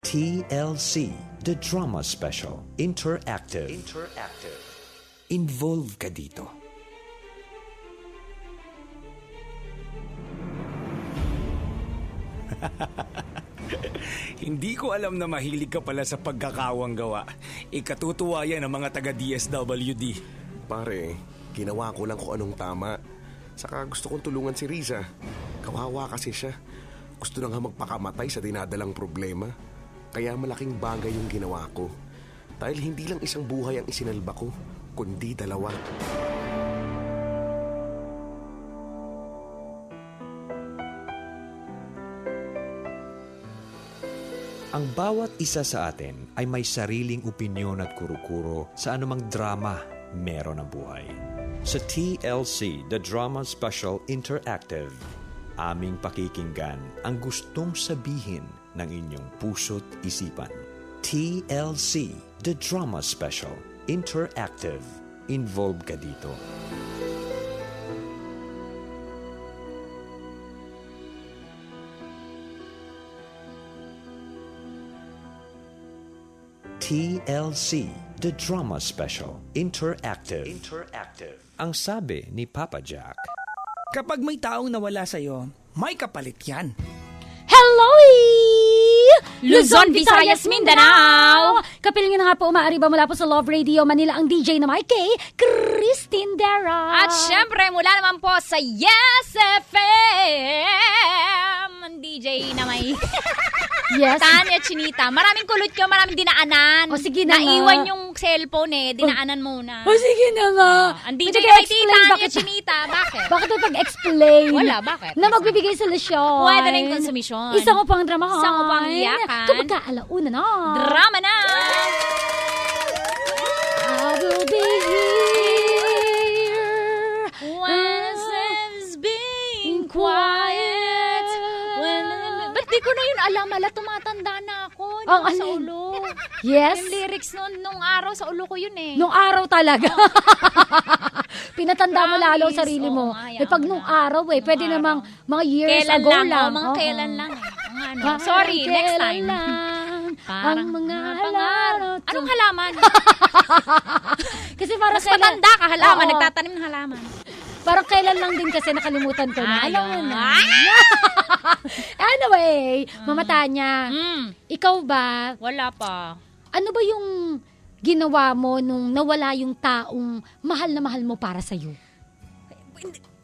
TLC, The Drama Special, Interactive. Involve ka dito. Hindi ko alam na mahilig ka pala sa pagkakawang gawa. Ikatutuwa yan ng mga taga-DSWD. Pare, ginawa ko lang kung anong tama. Saka gusto kong tulungan si Riza. Kawawa kasi siya. Gusto na nga magpakamatay sa dinadalang problema. Kaya malaking bagay yung ginawa ko. Dahil hindi lang isang buhay ang isinalba ko, kundi dalawa. Ang bawat isa sa atin ay may sariling opinyon at kuro-kuro sa anumang drama meron ang buhay. Sa TLC, The Drama Special Interactive, aming pakikinggan ang gustong sabihin ng inyong puso't isipan. TLC, The Drama Special Interactive. Involve ka dito. TLC, The Drama Special Interactive. Ang sabi ni Papa Jack. Kapag may taong nawala sa'yo, may kapalit yan. Hello! Luzon, Visayas, Mindanao! Kapiling na nga po, maaari ba mula po sa Love Radio Manila ang DJ na may kay Christine Dera. At syempre, mula naman po sa Yes FM, ang DJ na may Yes. Tanya Chinita. Maraming kulot yun, maraming dinaanan. O, sige na Naiwan nga. yung cellphone dinaanan muna. O sige na nga. Ang DJ Pwede na may explain Tanya bakit- Chinita. Bakit? Bakit mo pag-explain? Wala, bakit? Na magbibigay solusyon. Pwede rin konsumisyon. Isang upang dramahan. Isang upang iyakan. Kapag alauna na. Drama na! I will be here When it's being quiet. Ba't di ko na yun alam? Ala, tumatanda na ako. Ang Sa alin? ulo. Yes. Yung lyrics nung araw sa ulo ko yun eh. Nung araw talaga. Pinatanda mo lalo ang Promise. sarili mo. Oo nga, Eh, pag yan nung na. araw pwede Nung namang mga years Kailan ago lang, lang. mga Oo. kailan lang eh. Ang ano. Parang Sorry, next kailan time. lang Parang ang mga pangarap. halaman. Anong halaman? Kasi parang Mas matanda ka halaman, Oo. nagtatanim ng halaman. Parang kailan lang din kasi nakalimutan ko na. Alam mo Ayun. na. Anyway, Mama Tanya, ikaw ba, Wala pa. ano ba yung ginawa mo nung nawala yung taong mahal na mahal mo para sa'yo?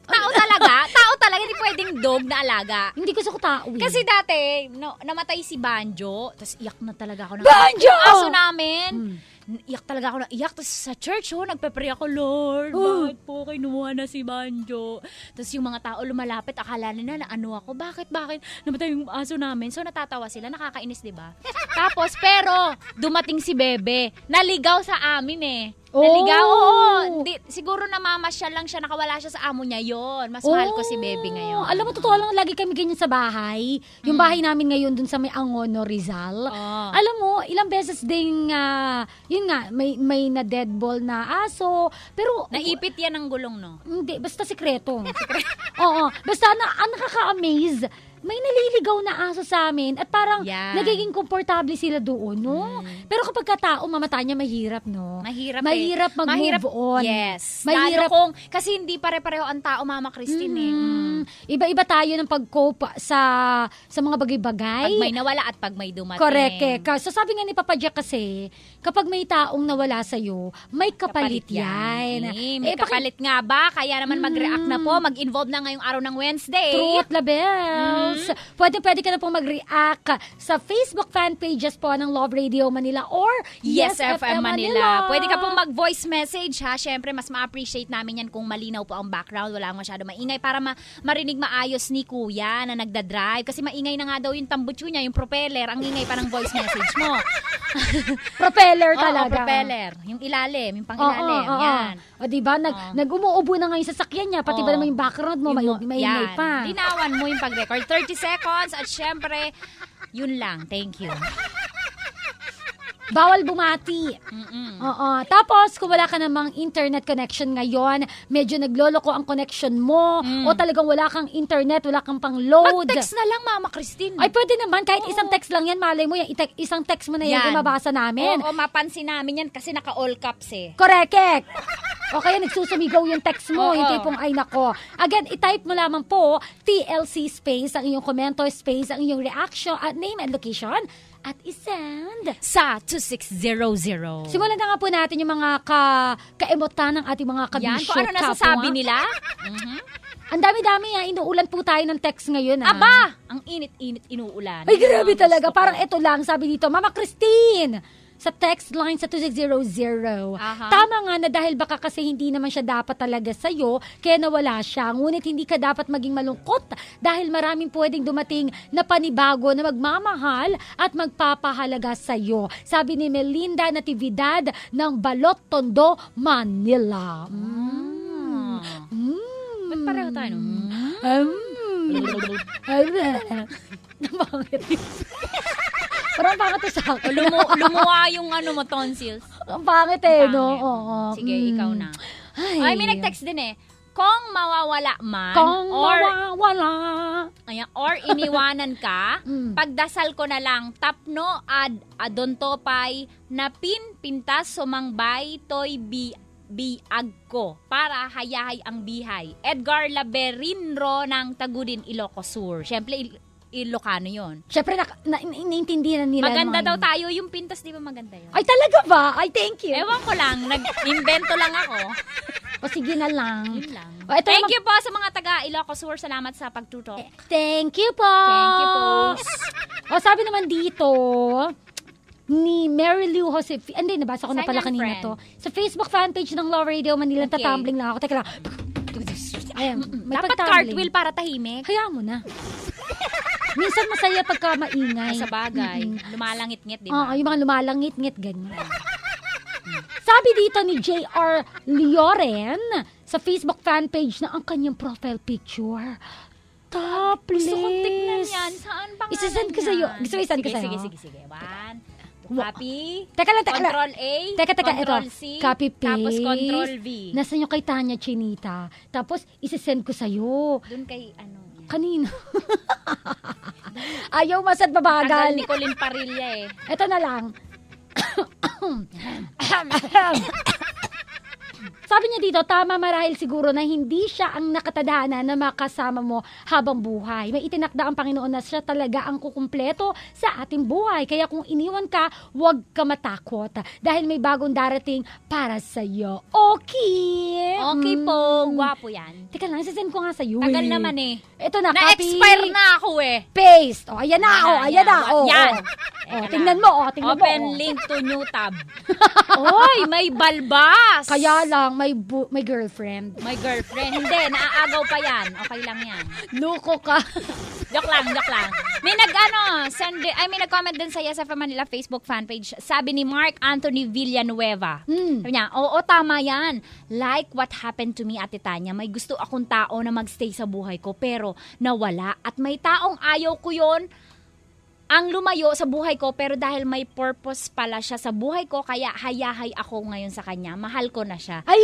Tao talaga? Tao talaga, hindi pwedeng dog na alaga. Hindi ko sa tao eh. Kasi dati, namatay si Banjo, tapos iyak na talaga ako ng Banjo! aso namin. Iyak talaga ako na iyak. Tapos sa church, nagpe-pray ako, Lord, bakit po kinuha na si Banjo? Tapos yung mga tao lumalapit, akala nila na ano ako, bakit? Namatay yung aso namin. So natatawa sila, nakakainis, diba? Tapos, pero, dumating si Bebe. Naligaw sa amin eh. Naligaw, oo. Siguro namamasyal lang siya, nakawala siya sa amo niya yon. Mas mahal ko si Bebe ngayon. Alam mo, totoo lang, lagi kami ganyan sa bahay. Yung bahay namin ngayon dun sa may Angono, Rizal. Alam mo, ilang beses ding, yun nga, may na dead ball na aso. Pero, Naipit yan ang gulong, no? hindi, basta sikreto. Oo, basta ang nakaka-amaze, may naliligaw na aso sa amin at parang Yan. nagiging komportable sila doon, no? Pero kapag katao, mamatay niya, mahirap, no? Mahirap mag-move on. Yes. Mahirap. Lalo kung, kasi hindi pare-pareho ang tao, Mama Christine eh. Iba-iba tayo ng pag-cope sa mga bagay-bagay. Pag may nawala at pag may dumating. Correct eh. So sabi nga ni Papa Jack kasi, kapag may taong nawala sa'yo, may kapalit yan. May kapalit nga ba? Kaya naman mag-react na po. Mag-involve na ngayong araw ng Wednesday. Truth Labels. Pwede ka na pong mag-react sa Facebook fan pages po ng Love Radio Manila or Yes FM Manila. Pwede ka pong mag-voice message ha. Siyempre, mas ma-appreciate namin yan kung malinaw po ang background. Wala masyado maingay para marinig maayos ni Kuya na nagda-drive. Kasi maingay na nga daw yung tambutso niya, yung propeller. Ang ingay pa ng voice message mo. Propeller Oo, talaga. propeller. Yung ilalim, yung pang-ilalim. Oo. Yan. O diba, nag-umuubo na ngayon sa sakyan niya, pati ba naman yung background mo, may ingay Yan. pa. Linawan mo yung pag-record. 30 seconds at syempre, yun lang. Thank you. Bawal bumati. Oo. Tapos, kung wala ka namang internet connection ngayon, medyo nagloloko ang connection mo, o talagang wala kang internet, wala kang pang-load. Mag-text na lang, Mama Christine. Ay, pwede naman. Kahit isang text lang yan, malay mo yan. Isang text mo na yan, mabasa namin. Oo, mapansin namin yan kasi naka-all caps eh. Correct. O kaya nagsusumigaw yung text mo, Oo. yung tipong ay nako. Again, i-type mo lamang po TLC space ang iyong komento, space ang iyong reaction at name and location at isend. Sa 2600. Simulan na nga po natin yung mga kaemotan ng ating mga Yan, kabisyo. kung ano nasasabi nila. Ang dami-dami inuulan po tayo ng text ngayon. Aba, ang init-init inuulan. Ay, grabe Gusto talaga. ko. Parang ito lang, sabi dito, Mama Christine, sa text line sa 2600. Aha. Tama nga na dahil baka kasi hindi naman siya dapat talaga sa'yo, kaya nawala siya. Ngunit hindi ka dapat maging malungkot dahil maraming pwedeng dumating na panibago na magmamahal at magpapahalaga sa'yo. Sabi ni Melinda Natividad ng Balot Tondo, Manila. Ba't pareho tayo? No? Bakit? Parang pangit to sa akin. Lumuwa yung tonsils. Ang pangit eh, no? Pangit. Oo. Sige, ikaw na. Ay, may nag-text din eh. Kung mawawala man, Kung or, mawawala. ayan, or iniwanan ka, pagdasal ko na lang, tapno adontopay, napin pintas sumangbay, toy biag ko, para hayahay ang bihay. Edgar Laberinro ng Tagudin, Ilocos Sur. Siyempre, Ilocano yon. Siyempre, naiintindihan nila. Maganda naman daw tayo. Yung pintas, di ba maganda yun? Ay, talaga ba? Ay, thank you. Ewan ko lang, nag-invento lang ako. O, sige na lang. Yun lang. O, ito Thank naman- you po sa mga taga Ilocos Sur. Salamat sa pagtutok. Thank you po. Thank you po. O, sabi naman dito, ni Mary Lou Jose, hindi, nabasa ko na Sign pala and kanina friend. to. Sa Facebook fanpage ng Law Radio Manila, Okay. tatumbling lang ako. Teka lang. Ayan, may Dapat pagtumbling. cartwheel para tahimik. Hayaan mo na. Minsan masaya pagka maingay. Sa bagay. Lumalangit-ngit, di Oo, ba? yung mga lumalangit-ngit, ganyan. Sabi dito ni J.R. Lioren sa Facebook fanpage na ang kanyang profile picture. Topless. Gusto kong tignan yan. Saan pangalan Isasend ko sa'yo. yan? Gusto mo isend ko Sige, sa'yo? Sige. Copy. Teka lang. Control A. Teka, Control ito. C. Copy paste. Tapos Control V. Nasa nyo kay Tanya Chinita. Tapos, isasend ko sa'yo. Doon kay yan. Kanina. Ayaw masad Tagal babagal. ni Colin Parilla eh. Ito na lang. Sabi niya dito, tama marahil siguro na hindi siya ang nakatadhana na makasama mo habang buhay. May itinakda ang Panginoon na siya talaga ang kukumpleto sa ating buhay. Kaya kung iniwan ka, huwag ka matakot. Dahil may bagong darating para sa'yo. Okay? Okay po. Gwapo yan. Teka lang, isasend ko nga sa'yo. Tagal naman eh. Ito na, Na-expire na ako eh. Paste. O, ayan na. O, ayan na. O, Yan. o, tingnan mo. O, tingnan Open mo. link to new tab. Oy, may balbas. Kaya lang, may girlfriend. My girlfriend. Hindi, naaagaw pa yan. Okay lang yan. Loko ka. Joke lang. May may nag-comment din sa SF Manila Facebook fanpage. Sabi ni Mark Anthony Villanueva. Sabi niya, oo, tama yan. Like what happened to me, Ate Tanya. May gusto akong tao na magstay sa buhay ko, pero nawala. At may taong ayaw ko yon ang lumayo sa buhay ko, pero dahil may purpose pala siya sa buhay ko, kaya hayahay ako ngayon sa kanya. Mahal ko na siya. Ay!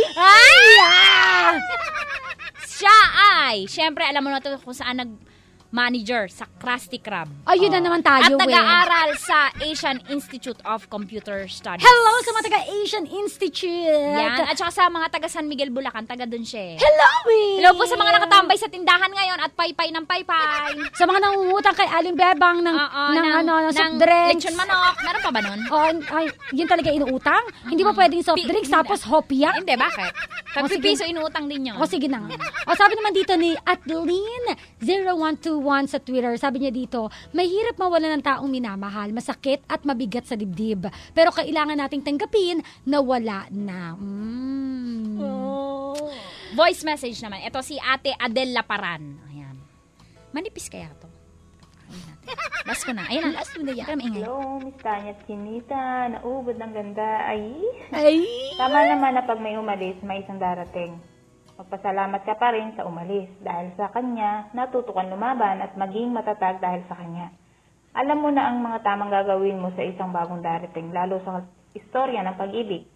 Siya ay, syempre alam mo na to kung saan nag-manager sa Krusty Krab. Ayun na naman tayo, At nag-aaral sa Asian Institute of Computer Studies. Hello sa mga taga-Asian Institute. Yan. At saka sa mga taga San Miguel, Bulacan, taga dun siya. Hello, Hello po sa mga nakatambay sa tindahan ngayon at paypay ng paypay. Sa mga nangungutang kay Aling Bebang ng soft drinks. lechon manok. Meron pa ba nun? Oh, ay, yun talaga inuutang? Hindi ba pwedeng soft drinks tapos hopia? Hindi, bakit? O, sige. Pagpipiso, inuutang din yun. O sige na nga. O sabi naman dito ni Adeline0121 sa Twitter, sabi niya dito, mahirap mawala ng taong minamahal, masakit at mabigat sa dibdib. Pero kailangan nating tanggapin na wala na. Voice message naman. Ito si Ate Adel Laparan. Ayan. Manipis kaya to? Ayun natin. Last ko na. Ayan na. Last mo na yan. Kaya maingay. Hello, Miss Tanya at Chinita. Naubod ng ganda. Ay, Ay! tama naman na pag may umalis, may isang darating. Magpasalamat ka pa rin sa umalis. Dahil sa kanya, natutukan lumaban at maging matatag dahil sa kanya. Alam mo na ang mga tamang gagawin mo sa isang bagong darating, lalo sa istorya ng pag-ibig.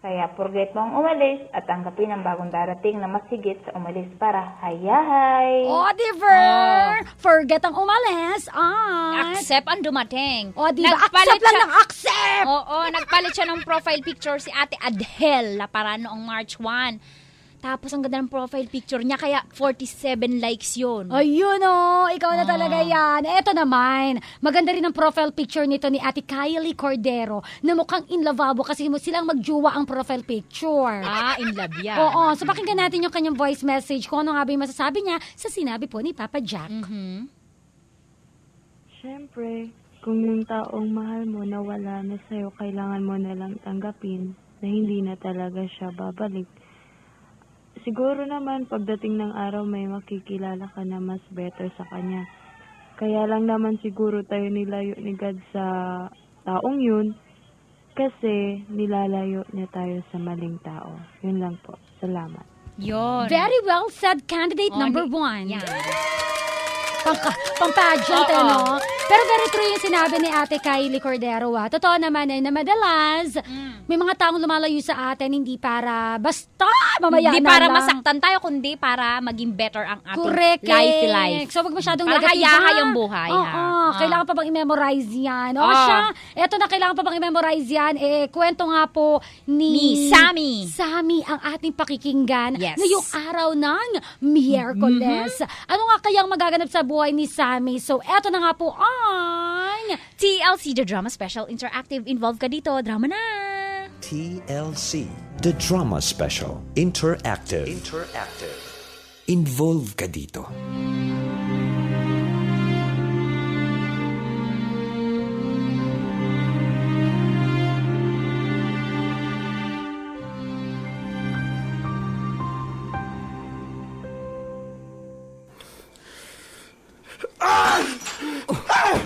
Kaya forget mo ang umalis at tanggapin ang bagong darating na mas higit sa umalis para hayahay. O, diver! Forget ang umalis at... Accept ang dumating. O, diba? Nagpalit Accept lang siya- ng accept! Oo, nagpalit siya ng profile picture si Ate Adele na para noong March 1. Tapos ang ganda ng profile picture niya, kaya 47 likes yun. Ayun ikaw na talaga yan. Eto naman, maganda rin ang profile picture nito ni Ate Kylie Cordero na mukhang in lavabo kasi silang magjuwa ang profile picture. In love yan. Oo, so pakinggan natin yung kanyang voice message kung ano nga ba yung masasabi niya sa sinabi po ni Papa Jack. Siyempre, kung yung taong mahal mo na wala na sa'yo, kailangan mo na lang tanggapin na hindi na talaga siya babalik. Siguro naman, pagdating ng araw, may makikilala ka na mas better sa kanya. Kaya lang naman siguro tayo nilayo ni God sa taong yun kasi nilalayo niya tayo sa maling tao. Yun lang po. Salamat. Yun. Very well said, candidate number 1. Yan. Pang-pageant, Oo. ano? Pero very true yung sinabi ni Ate Kylie Cordero, Totoo naman na madalas, may mga taong lumalayo sa atin, hindi para basta mamaya Hindi na para lang. masaktan tayo, kundi para maging better ang ating Correct. life. So, wag masyadong Para negative, hayahay ha? ang buhay, Oo, ha? kailangan pa bang i-memorize yan? O Oo. siya, eto na, kailangan pa bang i-memorize yan? Kwento nga po ni Ni Sammy. ang ating pakikinggan Yes. ngayong araw ng Miyerkules. Ano nga kayang magaganap sa buhay ni Sammy? So, eto na nga po ang... TLC The Drama Special Interactive. Involved ka dito. Drama na! TLC, the Drama Special, Interactive. Involve ka dito.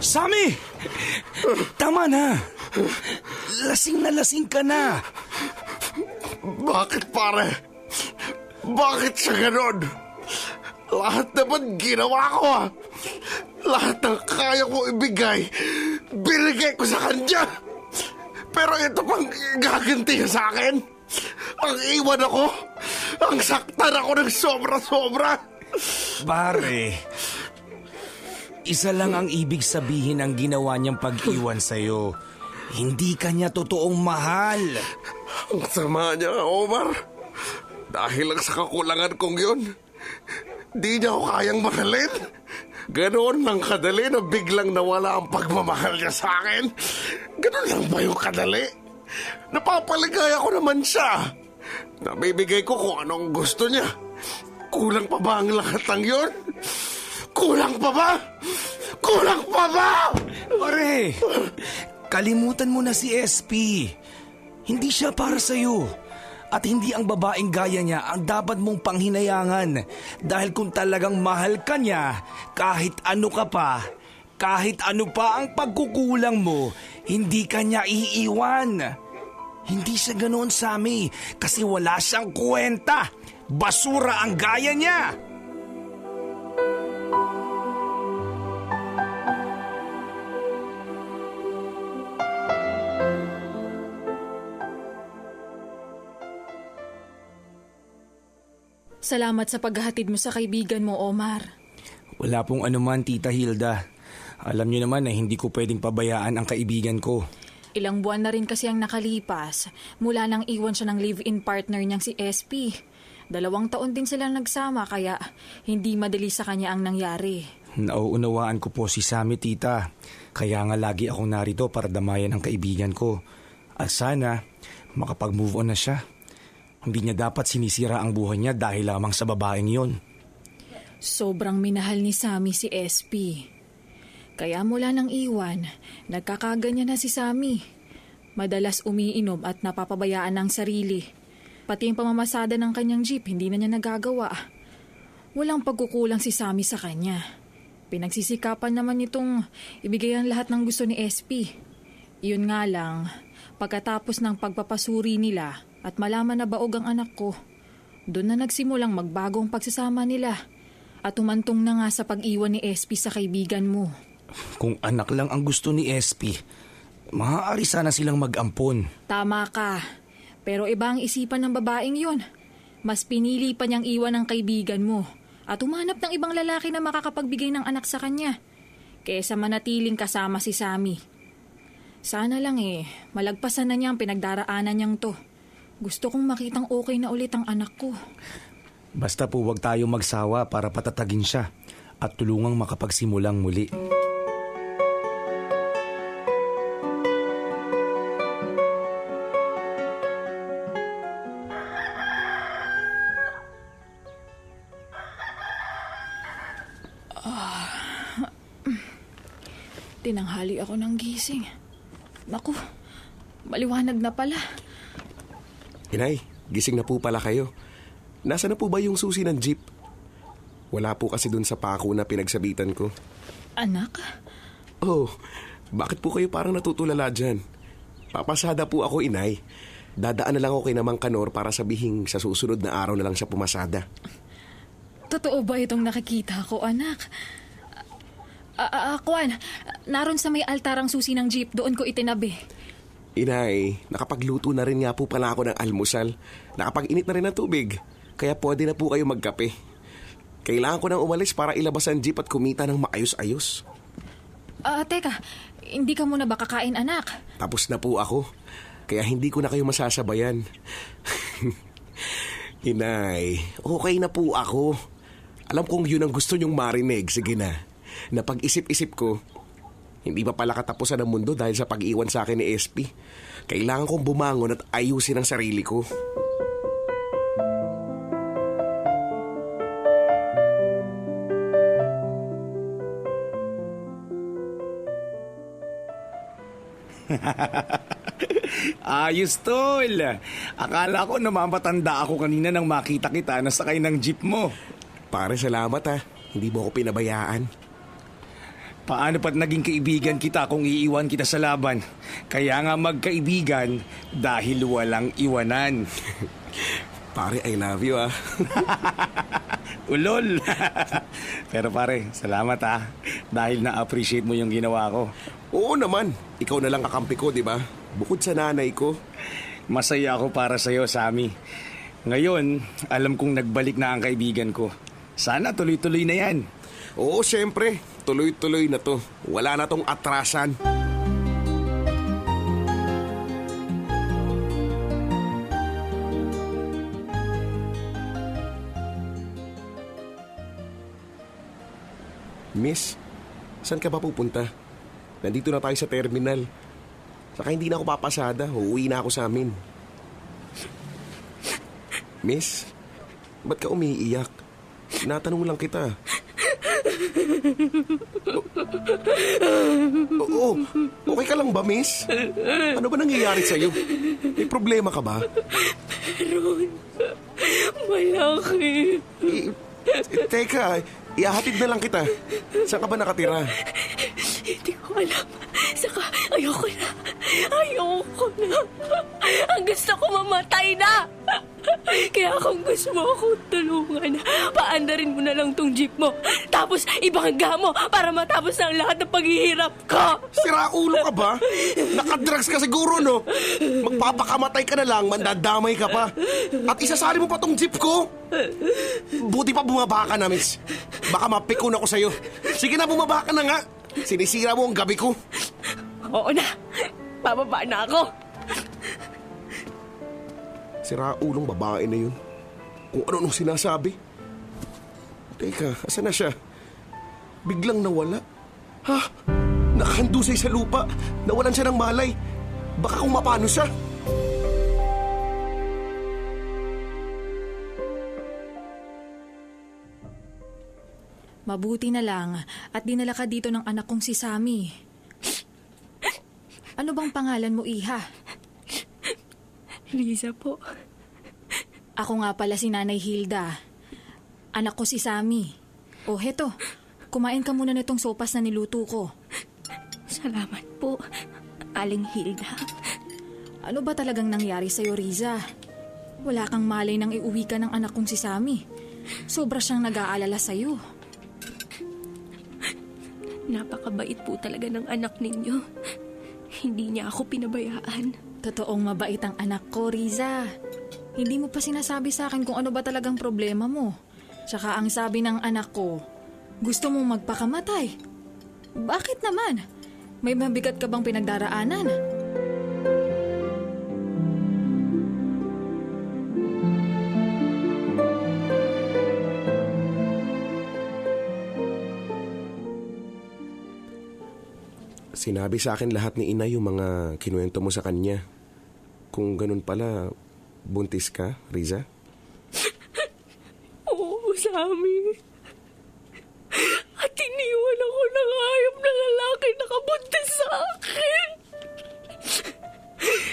Sammy! Tama na! Lasing na lasing ka na! Bakit pare? Bakit siya ganon? Lahat naman ginawa ko Lahat ng kaya ko ibigay, binigay ko sa kanya. Pero ito pang gaganti niya sa akin. Ang iwan ako, ang saktan ako ng sobra-sobra. Pare, isa lang ang ibig sabihin ng ginawa niyang pag-iwan sa'yo. Hindi ka niya totoong mahal. Ang sama niya, Omar. Dahil lang sa kakulangan kong yun, di niya ako kayang mahalin. Ganoon lang kadali na biglang nawala ang pagmamahal niya sa akin. Ganoon lang ba yung kadali? Napapaligaya ko naman siya. Nabibigay ko kung anong gusto niya. Kulang pa ba ang lahat ng yun? Kulang pa ba? Kulang pa ba? Pare, kalimutan mo na si SP. Hindi siya para sa'yo. At hindi ang babaeng gaya niya ang dapat mong panghinayangan. Dahil kung talagang mahal ka niya, kahit ano ka pa, kahit ano pa ang pagkukulang mo, hindi ka niya iiwan. Hindi siya ganoon, Sammy, kasi wala siyang kwenta. Basura ang gaya niya. Salamat sa paghahatid mo sa kaibigan mo, Omar. Wala pong anuman, Tita Hilda. Alam niyo naman na hindi ko pwedeng pabayaan ang kaibigan ko. Ilang buwan na rin kasi ang nakalipas mula nang iwan siya ng live-in partner niyang si SP. 2 taon din silang nagsama kaya hindi madali sa kanya ang nangyari. Nauunawaan ko po si Sammy, Tita. Kaya nga lagi akong narito para damayan ang kaibigan ko. At sana makapag-move on na siya. Hindi niya dapat sinisira ang buhay niya dahil lamang sa babaeng yon. Sobrang minahal ni Sammy si SP. Kaya mula nang iwan, nagkakaganyan na si Sammy. Madalas umiinom at napapabayaan ng sarili. Pati ang pamamasada ng kanyang jeep hindi na niya nagagawa. Walang pagkukulang si Sammy sa kanya. Pinagsisikapan naman nitong ibigay ang lahat ng gusto ni SP. Iyon nga lang, pagkatapos ng pagpapasuri nila at malaman na baog ang anak ko, doon na nagsimulang magbagong pagsasama nila at humantong na nga sa pag-iwan ni SP sa kaibigan mo. Kung anak lang ang gusto ni SP, maaari sana silang mag-ampon. Tama ka. Pero iba ang isipan ng babaeng yon. Mas pinili pa niyang iwan ang kaibigan mo at humanap ng ibang lalaki na makakapagbigay ng anak sa kanya kaysa manatiling kasama si Sammy. Sana lang malagpasan na niya ang pinagdaraanan niyang to. Gusto kong makitang okay na ulit ang anak ko. Basta po wag tayo magsawa para patatagin siya at tulungang makapagsimulang muli. Tinanghali ako ng gising. Naku, maliwanag na pala. Inay, gising na po pala kayo. Nasa na po ba yung susi ng jeep? Wala po kasi dun sa pako na pinagsabitan ko. Anak? Oh, bakit po kayo parang natutulala dyan? Papasada po ako, inay. Dadaan na lang ako kay Namang Kanor para sabihin sa susunod na araw na lang siya pumasada. Totoo ba itong nakikita ko, anak? Kwan, naroon sa may altar ang susi ng jeep, doon ko itinabi. Inay, nakapagluto na rin nga po pala ako ng almusal. Nakapag-init na rin ng tubig. Kaya pwede na po kayo magkape. Kailangan ko nang umalis para ilabas ang jeep at kumita ng maayos-ayos. Teka, hindi ka muna ba kakain, anak? Tapos na po ako. Kaya hindi ko na kayo masasabayan. Inay, okay na po ako. Alam kong yun ang gusto nyong marinig. Sige na. Napag-isip-isip ko, hindi pa pala katapusan ng mundo dahil sa pag-iwan sa akin ni SP. Kailangan kong bumangon at ayusin ang sarili ko. Ayos, tol. Akala ko namamatanda ako kanina nang makita kita na sakay ng jeep mo. Pare, salamat ha. Hindi mo ako pinabayaan. Paano pat naging kaibigan kita kung iiwan kita sa laban? Kaya nga magkaibigan dahil walang iwanan. Pare, I love you ah. Ulol. Pero pare, salamat dahil na-appreciate mo yung ginawa ko. Oo naman. Ikaw na lang kakampi ko, di ba? Bukod sa nanay ko. Masaya ako para sa'yo, Sammy. Ngayon, alam kong nagbalik na ang kaibigan ko. Sana tuloy-tuloy na yan. Oo, syempre. Tuloy-tuloy na to. Wala na tong atrasan. Miss, saan ka ba pupunta? Nandito na tayo sa terminal. Saka hindi na ako papasada. Uuwi na ako sa amin. Miss, ba't ka umiiyak? Tinatanong lang kita. Oo, okay ka lang ba, miss? Ano ba nangyayari sa'yo? May problema ka ba? Ron, malaki. Teka, ihahatid na lang kita. Saan ka ba nakatira? Hindi ko alam. Saka, ayoko na. Ang gusto ko mamatay na. Kaya kung gusto mo akong tulungan, paandarin mo na lang tong jeep mo. Tapos ibangga mo para matapos na ang lahat ng paghihirap ko. Sira ulo ka ba? Nakadrugs ka siguro, no? Magpapakamatay ka na lang, mandadamay ka pa. At isasali mo pa tong jeep ko? Buti pa bumaba ka na, miss. Baka mapikon ako sa'yo. Sige na, bumaba ka na nga. Sinisira mo ang gabi ko. Oo na, bababa na ako. Sira ulong babae na yun. Kung ano nung sinasabi. Teka, asan na siya? Biglang nawala. Ha? Nakahandusay sa lupa. Nawalan siya ng malay. Baka kung mapano siya. Mabuti na lang at dinala ka dito ng anak kong si Sammy. Ano bang pangalan mo, Iha? Liza po. Ako nga pala si Nanay Hilda. Anak ko si Sammy. O heto, kumain ka muna nitong sopas na niluto ko. Salamat po, Aling Hilda. Ano ba talagang nangyari sa'yo, Riza? Wala kang malay nang iuwi ka ng anak kong si Sammy. Sobra siyang nag-aalala sa'yo. Napakabait po talaga ng anak ninyo. Hindi niya ako pinabayaan. Totoong mabait ang anak ko, Riza. Hindi mo pa sinasabi sa akin kung ano ba talagang problema mo. Tsaka ang sabi ng anak ko, gusto mong magpakamatay. Bakit naman? May mabigat ka bang pinagdaraanan? Sinabi sa akin lahat ni Inay yung mga kinuwento mo sa kanya. Kung ganun pala, buntis ka, Riza? Oo, Sammy. At iniwan ako ng hayop na lalaki nakabuntis sa akin.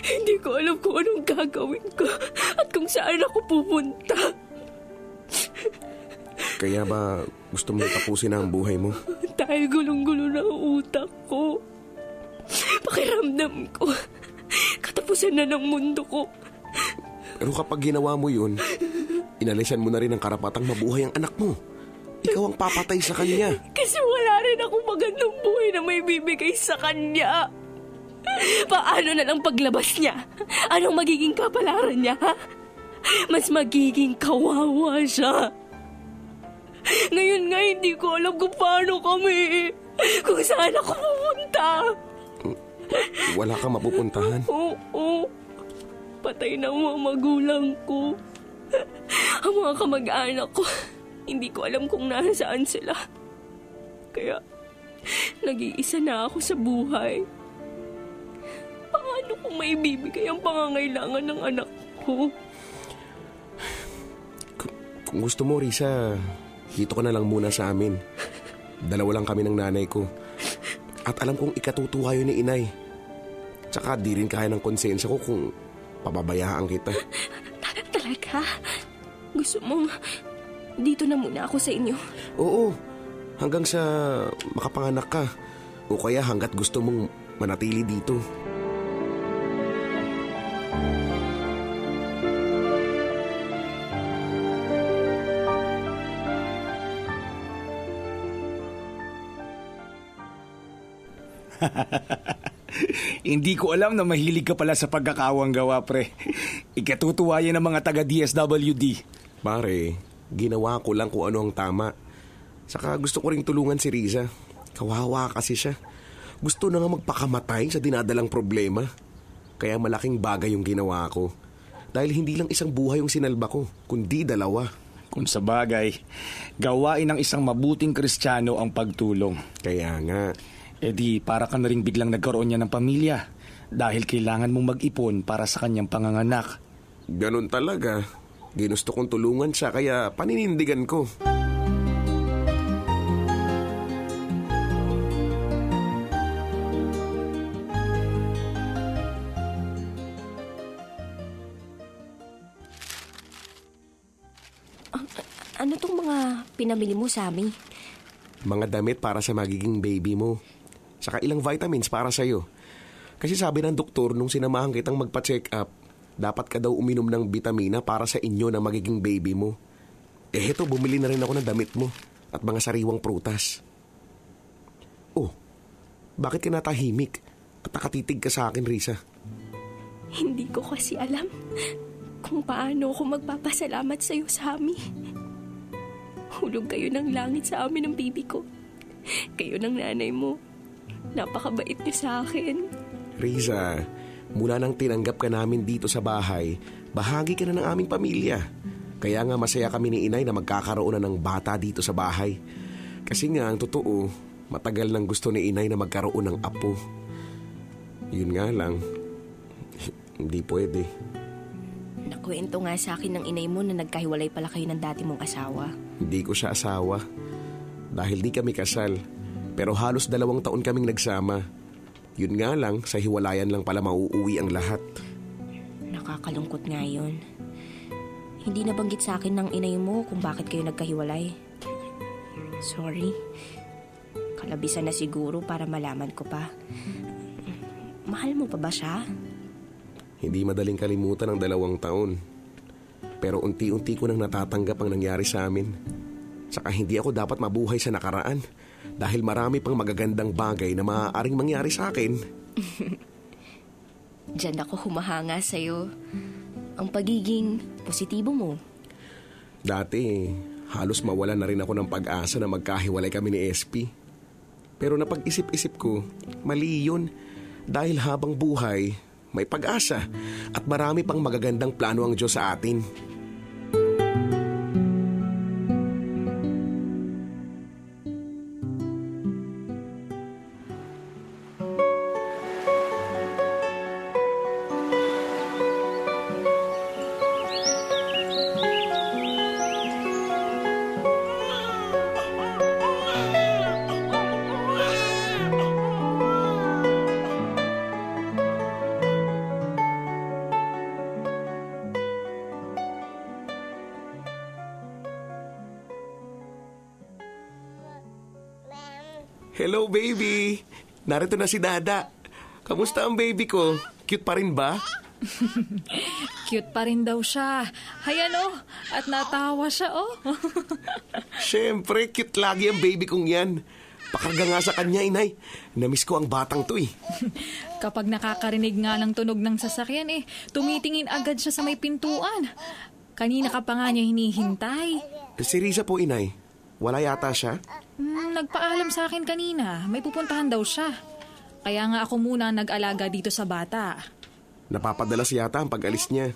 Hindi ko alam kung anong gagawin ko at kung saan ako pupunta. Kaya ba gusto mong tapusin ang buhay mo? Dahil gulong-gulo na ang utak ko. Pakiramdam ko, katapusan na ng mundo ko. Pero kapag ginawa mo yun, inalisan mo na rin ang karapatang mabuhay ang anak mo. Ikaw ang papatay sa kanya. Kasi wala rin akong magandang buhay na may bibigay sa kanya. Paano na lang paglabas niya? Anong magiging kapalaran niya? Mas magiging kawawa siya. Ngayon nga hindi ko alam kung paano kami. Kung saan ako pupunta. Wala kang mapupuntahan. Oo. Patay na ang mga magulang ko. Ang mga kamag-anak ko, hindi ko alam kung nasaan sila. Kaya, nag-iisa na ako sa buhay. Paano kung may bibigay ang pangangailangan ng anak ko? Kung gusto mo, Risa, dito ka na lang muna sa amin. Dalawa lang kami ng nanay ko. At alam kong ikatutuwa yun ni Inay. Tsaka di rin kaya ng konsensya ko kung pababayaan kita. Talaga? Gusto mong dito na muna ako sa inyo? Oo, hanggang sa makapanganak ka. O kaya hanggat gusto mong manatili dito. Hindi ko alam na mahilig ka pala sa pagkakawang gawa, pre. Ikatutuwa yan ng mga taga-DSWD. Pare, ginawa ko lang kung ano ang tama. Saka gusto ko ring tulungan si Riza. Kawawa kasi siya. Gusto na nga magpakamatay sa dinadalang problema. Kaya malaking bagay yung ginawa ko. Dahil hindi lang isang buhay yung sinalba ko, kundi dalawa. Kung sa bagay, gawain ng isang mabuting Kristiyano ang pagtulong. Kaya nga. E di, para ka na rin biglang nagkaroon niya ng pamilya dahil kailangan mong mag-ipon para sa kanyang panganganak. Ganun talaga. Ginusto kong tulungan siya kaya paninindigan ko. Ano tong mga pinamili mo, Sammy? Mga damit para sa magiging baby mo. Saka ilang vitamins para sa'yo. Kasi sabi ng doktor nung sinamahan kitang magpa-check up, dapat ka daw uminom ng vitamina para sa inyo na magiging baby mo. Eh heto, bumili na rin ako ng damit mo at mga sariwang prutas. Oh, bakit ka natahimik at nakatitig ka sa akin, Risa? Hindi ko kasi alam kung paano ako magpapasalamat sa'yo, Sammy. Hulog kayo ng langit sa amin ng bibi ko. Kayo ng nanay mo. Napakabait niyo sa akin. Riza, mula nang tinanggap ka namin dito sa bahay, bahagi ka na ng aming pamilya. Kaya nga masaya kami ni Inay na magkakaroon na ng bata dito sa bahay. Kasi nga, ang totoo, matagal nang gusto ni Inay na magkaroon ng apo. Yun nga lang, hindi pwede. Nakwento nga sa akin ng inay mo na nagkahiwalay pala kayo ng dati mong asawa. Hindi ko siya asawa. Dahil di kami kasal. Pero halos 2 taon kaming nagsama. Yun nga lang, sa hiwalayan lang pala mauuwi ang lahat. Nakakalungkot nga yun. Hindi nabanggit sa akin ng inay mo kung bakit kayo nagkahiwalay. Sorry. Kalabisan na siguro para malaman ko pa. Mahal mo pa ba siya? Hindi madaling kalimutan ang 2 taon. Pero unti-unti ko nang natatanggap ang nangyari sa amin. Saka hindi ako dapat mabuhay sa nakaraan. Dahil marami pang magagandang bagay na maaaring mangyari sa akin. Diyan ako humahanga sa'yo. Ang pagiging positibo mo. Dati, halos mawalan na rin ako ng pag-asa na magkahiwalay kami ni SP. Pero napag-isip-isip ko, mali yun. Dahil habang buhay, may pag-asa at marami pang magagandang plano ang Diyos sa atin. Hello, baby! Narito na si Dada. Kamusta ang baby ko? Cute pa rin ba? Cute pa rin daw siya. Hayan oh, at natawa siya oh. Siyempre, cute lagi ang baby kong yan. Pakarga nga sa kanya, inay. Namiss ko ang batang to eh. Kapag nakakarinig nga ng tunog ng sasakyan tumitingin agad siya sa may pintuan. Kanina ka pa nga niya hinihintay. Si Riza po, inay. Wala yata siya? Nagpaalam sa akin kanina, may pupuntahan daw siya. Kaya nga ako muna nag-alaga dito sa bata. Napapadalas yata ang pag-alis niya.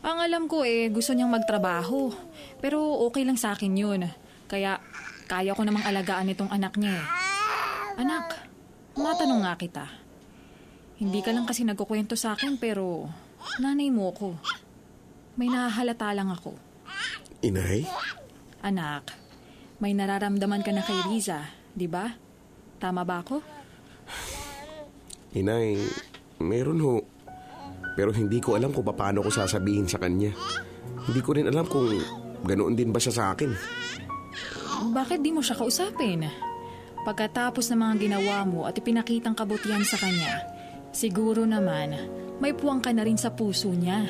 Ang alam ko gusto niyang magtrabaho. Pero okay lang sa akin yun. Kaya kaya ko namang alagaan itong anak niya. Anak, matanong nga kita. Hindi ka lang kasi nagkukwento sa akin pero nanay mo ko. May nahahalata lang ako. Inay? Anak, may nararamdaman ka na kay Riza, di ba? Tama ba ako? Inay, meron ho. Pero hindi ko alam kung paano ko sasabihin sa kanya. Hindi ko rin alam kung ganoon din ba siya sa akin. Bakit di mo siya kausapin? Pagkatapos ng mga ginawa mo at ipinakitang kabutihan sa kanya, siguro naman may puwang ka na rin sa puso niya.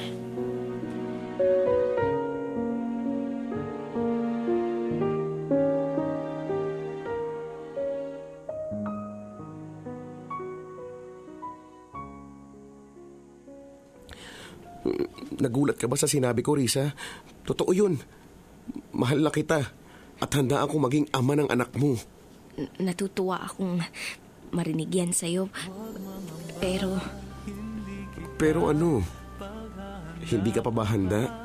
Nagulat ka ba sa sinabi ko, Risa? Totoo yun. Mahal na kita at handa akong maging ama ng anak mo. Natutuwa akong marinig yan sa'yo. Pero Pero ano? Hindi ka pa ba handa?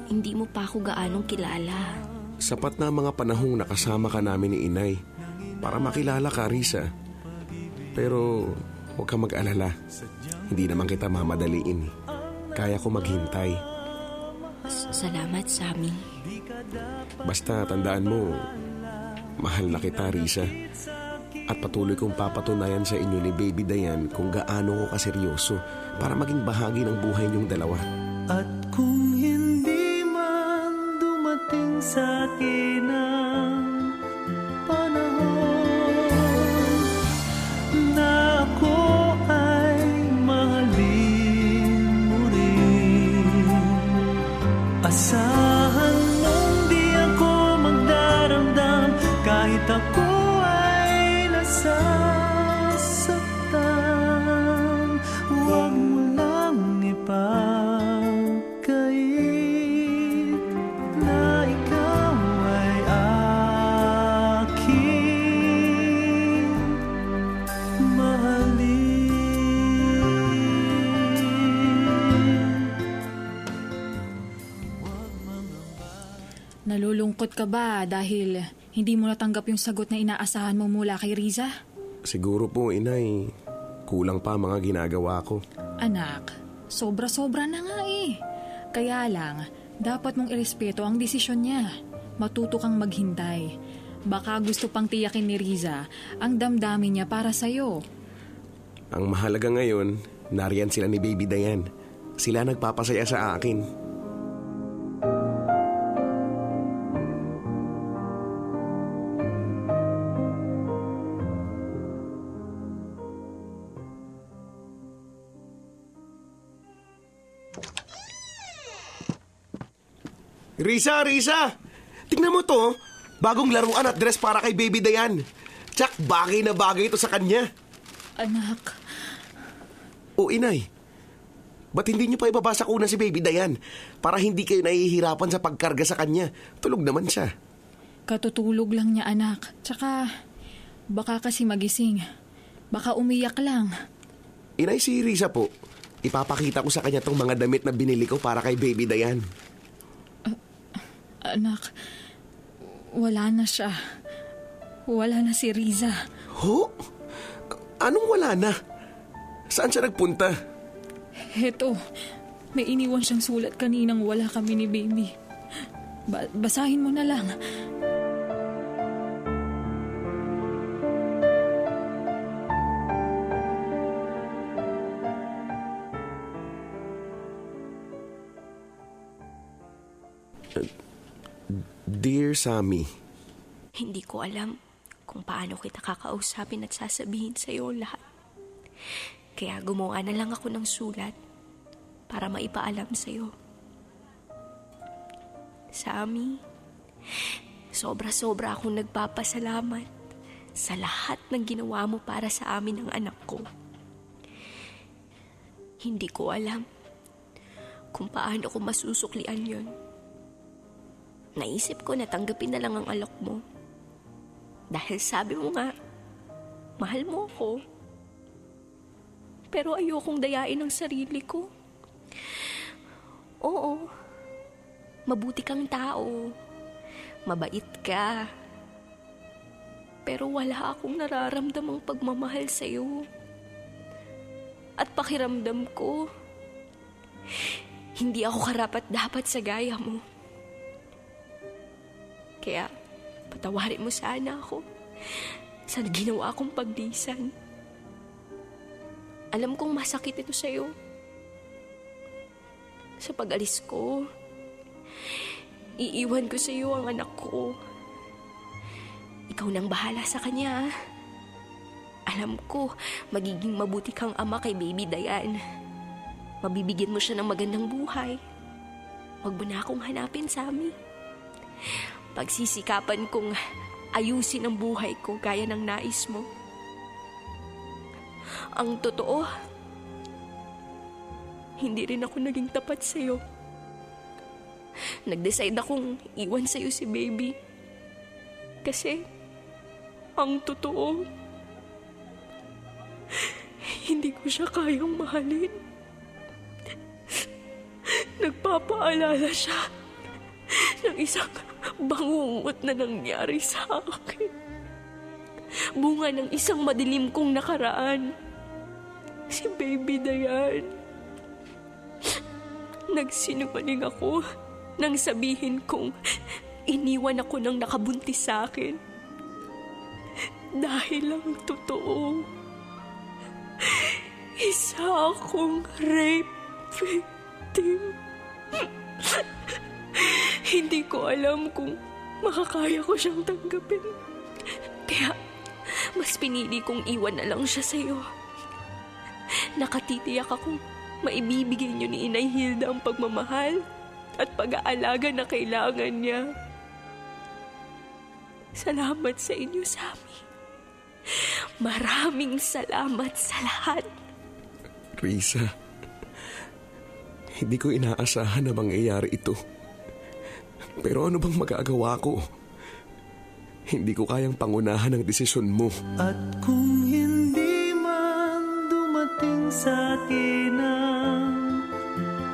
hindi mo pa ako gaanong kilala. Sapat na ang mga panahong nakasama ka namin ni Inay para makilala ka, Risa. Pero huwag ka mag-alala. Hindi naman kita mamadaliin. Kaya ko maghintay. Salamat, Sammy. Basta tandaan mo, mahal na kita, Risa. At patuloy kong papatunayan sa inyo ni Baby Dayan kung gaano ko kaseryoso para maging bahagi ng buhay niyong dalawa. At kung hindi man dumating sa akin ang panahon na ako ay mahalin mo rin, asahan mong di ako magdaramdam kahit ako ay nasasaktan. Huwag mo lang ipagkait na ikaw ay aking mahalin. Nalulungkot ka ba dahil hindi mo natanggap yung sagot na inaasahan mo mula kay Riza? Siguro po, Inay, kulang pa mga ginagawa ko. Anak, sobra-sobra na nga Kaya lang, dapat mong irespeto ang desisyon niya. Matuto kang maghintay. Baka gusto pang tiyakin ni Riza ang damdamin niya para sa'yo. Ang mahalaga ngayon, nariyan sila ni Baby Dayan. Sila nagpapasaya sa akin. Risa! Tingnan mo to. Bagong laruan at dress para kay Baby Dayan. Tsak, bagay na bagay ito sa kanya. Anak, O inay, ba't hindi niyo pa ibabasa ko na si Baby Dayan para hindi kayo nahihirapan sa pagkarga sa kanya? Tulog naman siya. katutulog lang niya anak. Tsaka, baka kasi magising. Baka umiyak lang. Inay, si Riza po. Ipapakita ko sa kanya tong mga damit na binili ko para kay Baby Dayan. Anak, wala na siya. Wala na si Riza. Ho? Anong wala na? Saan siya nagpunta? Heto, may iniwan siyang sulat kaninang wala kami ni Baby. Basahin mo na lang. Dear Sammy, Hindi ko alam kung paano kita kakausapin at sasabihin sa iyo lahat. Kaya gumawa na lang ako ng sulat para maipaalam sa iyo. Sammy, sobra-sobra akong nagpapasalamat sa lahat ng ginawa mo para sa amin ng anak ko. Hindi ko alam kung paano ko masusuklian yon. Naisip ko na tanggapin na lang ang alok mo. Dahil sabi mo nga, mahal mo ako. Pero ayokong dayain ang sarili ko. Oo, mabuti kang tao. Mabait ka. Pero wala akong nararamdamang pagmamahal sa'yo. At pakiramdam ko, hindi ako karapat-dapat sa gaya mo. Kaya, patawarin mo sana ako sa ginawa kong paglisan. Alam kong masakit ito sa'yo. Sa pag-alis ko, iiwan ko sa'yo ang anak ko. Ikaw nang bahala sa kanya. Alam ko, magiging mabuti kang ama kay Baby Dayan. Mabibigyan mo siya ng magandang buhay. Huwag mo na akong hanapin, Sammy. Pagsisikapan kong ayusin ang buhay ko gaya ng nais mo. Ang totoo, hindi rin ako naging tapat sa'yo. Nag-decide akong iwan sa'yo si Baby. Kasi, ang totoo, hindi ko siya kayang mahalin. Nagpapaalala siya ng isang bangungot na nangyari sa akin. Bunga ng isang madilim kong nakaraan. Si Baby Dayan. Nagsinungaling ako nang sabihin kong iniwan ako ng nakabuntis sa akin. Dahil ang totoo, isa akong rape victim. Hindi ko alam kung makakaya ko siyang tanggapin. Kaya, mas pinili kong iwan na lang siya sa'yo. Nakatitiyak akong maibibigay niyo ni Inay Hilda ang pagmamahal at pag-aalaga na kailangan niya. Salamat sa inyo, Sammy. Maraming salamat sa lahat. Riza, hindi ko inaasahan na mangyayari ito. Pero ano bang magagawa ko? Hindi ko kayang pangunahan ang desisyon mo. At kung hindi man dumating sa akin ang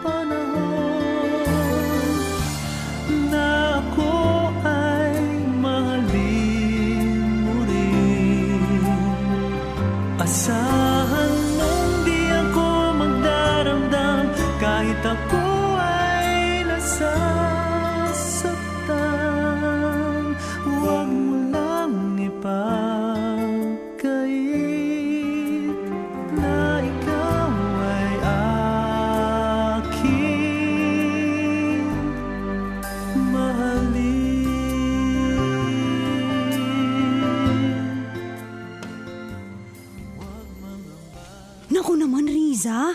panahon na ako ay mahalin mo rin, asahan mong di ako magdaramdam kahit ako ay nasasaktan. Huwag mo lang ipagkait na ikaw ay aking mahalin. Naku naman, Riza.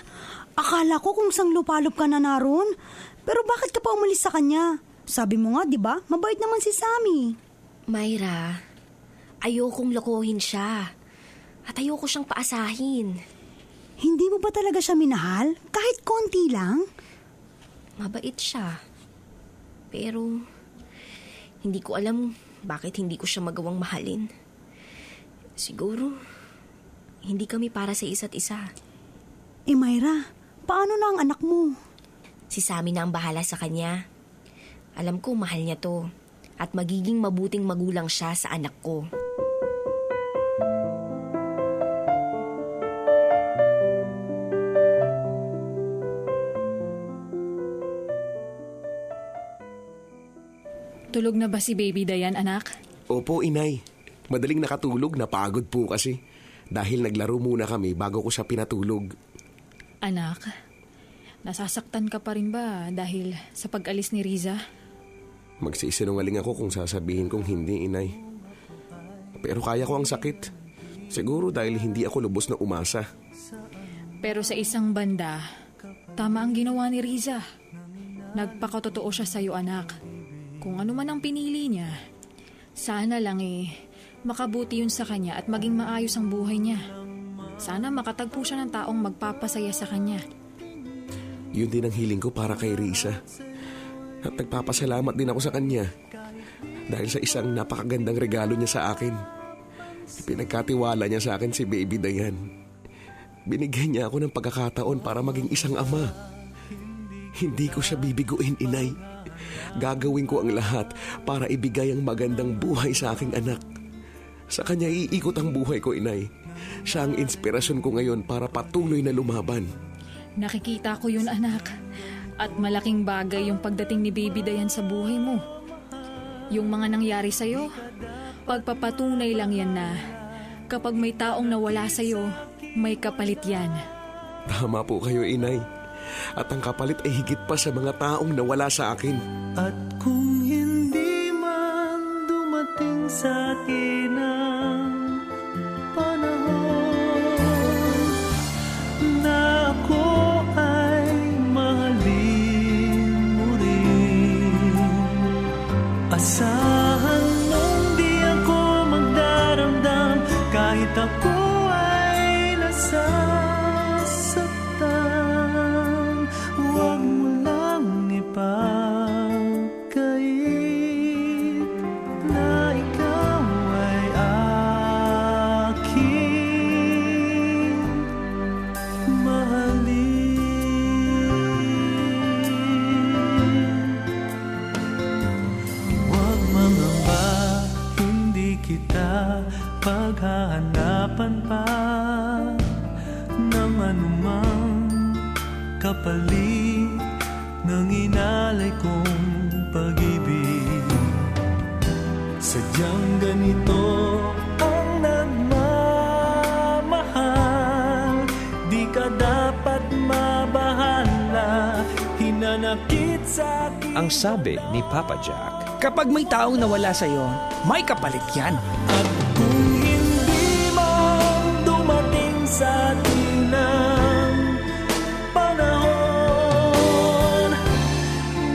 Akala ko kung sang lupalop ka na naroon. Pero bakit ka pa umalis sa kanya? Sabi mo nga, di ba? Mabait naman si Sammy. Myra, Ayokong lokohin siya. At ayoko siyang paasahin. Hindi mo ba talaga siya minahal? Kahit konti lang? Mabait siya. Pero, hindi ko alam bakit hindi ko siya magawang mahalin. Siguro, hindi kami para sa isa't isa. Eh Myra, paano na ang anak mo? Si Sammy na ang bahala sa kanya. Alam ko mahal niya to. At magiging mabuting magulang siya sa anak ko. Tulog na ba si Baby Dayan, anak? Opo, inay. Madaling nakatulog, napagod po kasi. Dahil naglaro muna kami bago ko siya pinatulog. Anak, nasasaktan ka pa rin ba dahil sa pag-alis ni Riza? Magsisinungaling ako kung sasabihin kong hindi, inay. Pero kaya ko ang sakit. Siguro dahil hindi ako lubos na umasa. Pero sa isang banda, tama ang ginawa ni Riza. Nagpakatotoo siya sa'yo, anak. Kung ano man ang pinili niya, sana lang makabuti yun sa kanya at maging maayos ang buhay niya. Sana makatagpo siya ng taong magpapasaya sa kanya. Yun din ang hiling ko para kay Risa. At nagpapasalamat din ako sa kanya. Dahil sa isang napakagandang regalo niya sa akin. Pinagkatiwala niya sa akin si Baby Dayan. Binigyan niya ako ng pagkakataon para maging isang ama. Hindi ko siya bibiguin, inay. Gagawin ko ang lahat para ibigay ang magandang buhay sa aking anak. Sa kanya iikot ang buhay ko, inay. Siya ang inspirasyon ko ngayon para patuloy na lumaban. Nakikita ko yun, anak. At malaking bagay yung pagdating ni Baby Dayan sa buhay mo. Yung mga nangyari sa'yo, pagpapatunay lang yan na kapag may taong nawala sa'yo, may kapalit yan. Tama po kayo, inay. At ang kapalit ay higit pa sa mga taong nawala sa akin. At kung hindi man dumating sa akin ang panahon na ako ay mahalin mo rin, asahan mong di ako magdaramdam kahit ako ay nasasaktan. Huwag mo lang ipagkait na ikaw ay aking mahalin. Huwag mangamba, hindi kita paghahanapan pa ng anumang kapalit ng inalay kong pag-ibig. Sadyang ganito ang nagmamahal. Di ka dapat mabahala, hinanakit sa akin. Ang sabi ni Papa Jack, Kapag may taong nawala sa'yo, may kapalit yan. At kung hindi man dumating sa atin ang panahon